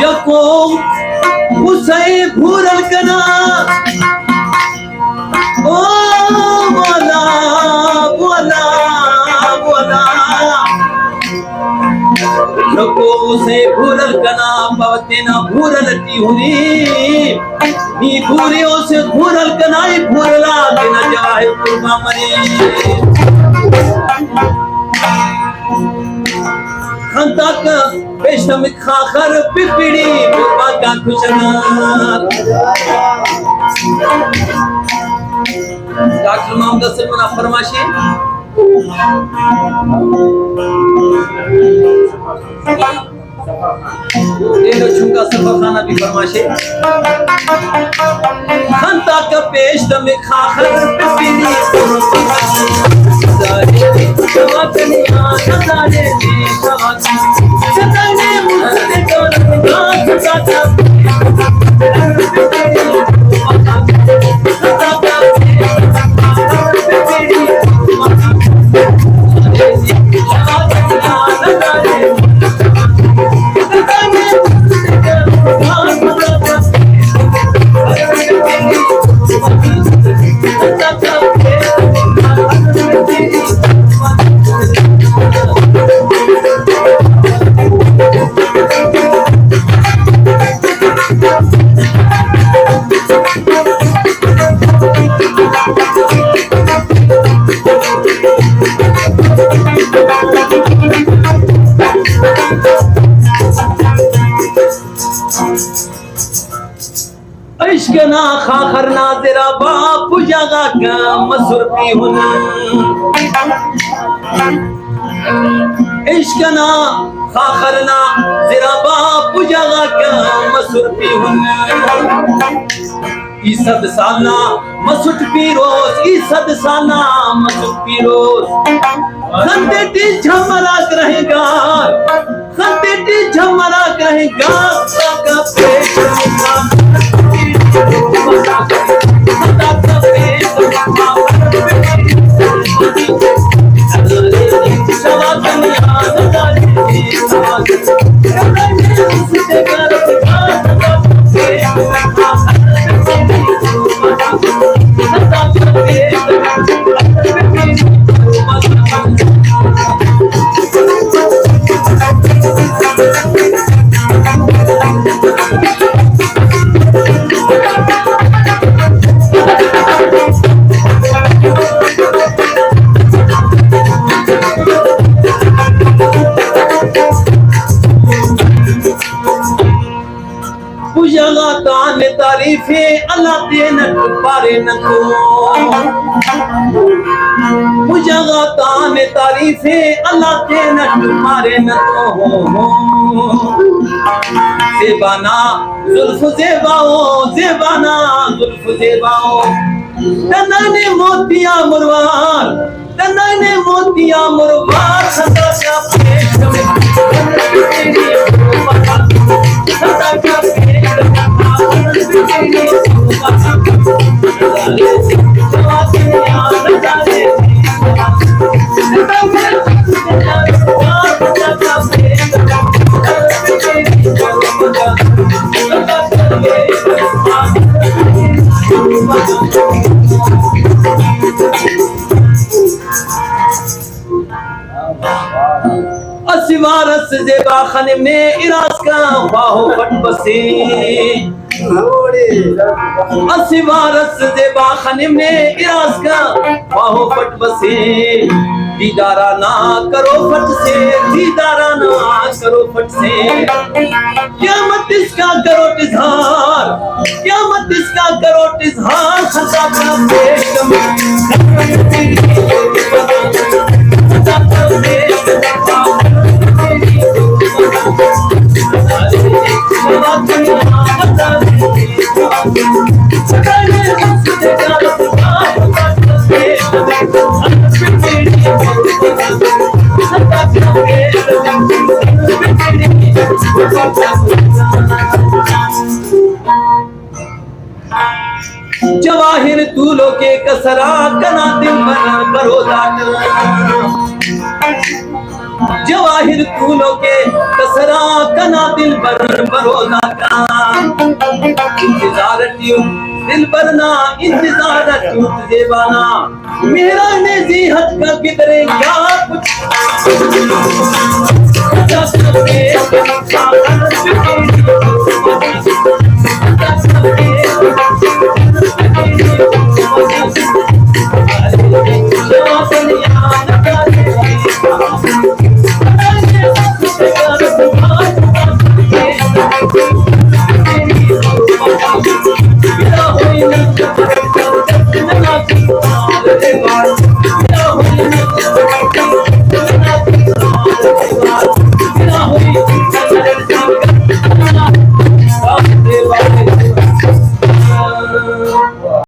यको उसे भूरल कना ओ बोला बोला बोला यको उसे भूरल कना पवते ना भूरल ती हुनी नी भूरे उसे भूरल कना ही भूरला बिना जाए कुर्बा मरे खंता का पेशम खाखर पिपड़ी बुबा का खुशनार डॉक्टर मोहम्मद सलमान फरमाशी ये लो छुंगा सफा खाना भी फरमाशे खंता का पेशम खाखर पिपड़ी इश्क ना खाखर ना तेरा बाप जगा का मसुरती हुन इश्क ना खाखर ना तेरा बाप जगा का मसुरती हुन ईसद साना मसुट पीरोस ईसद साना मसुट पीरोस खंडेटी झमराक रहेगा खंडेटी झमराक रहेगा का पेट तारीफे अल्लाह दे न पारे न को मुझगा ताने तारीफे अल्लाह दे न पारे न को ज़ेबाना जुल्फ ज़ेबाओ ज़ेबाना जुल्फ ज़ेबाओ तन्ने मोतिया मुरवार तन्ने मोतिया मुरवार सदा का पेश में सदा का असिवारस ज़ेबा खनिम ने इरास का बाहो फट बसे असिवारस ज़ेबा खनिम ने इरास का बाहो फट बसे दीदारा ना करो फट से दीदारा ना करो फट से क़यामत इसका करो इज़हार क़यामत इसका करो इज़हार खता का पेश में खता का पेश जवाहिर तूलो के कसरा कना दिल पर बरोदाट जवाहिर तूलो के कसरा कना दिल पर बरोदाट इंतजार ट्यूब दिल भरना इंतजार ट्यूब देवाना मेरा ने जी हट का किधरे क्या कुछ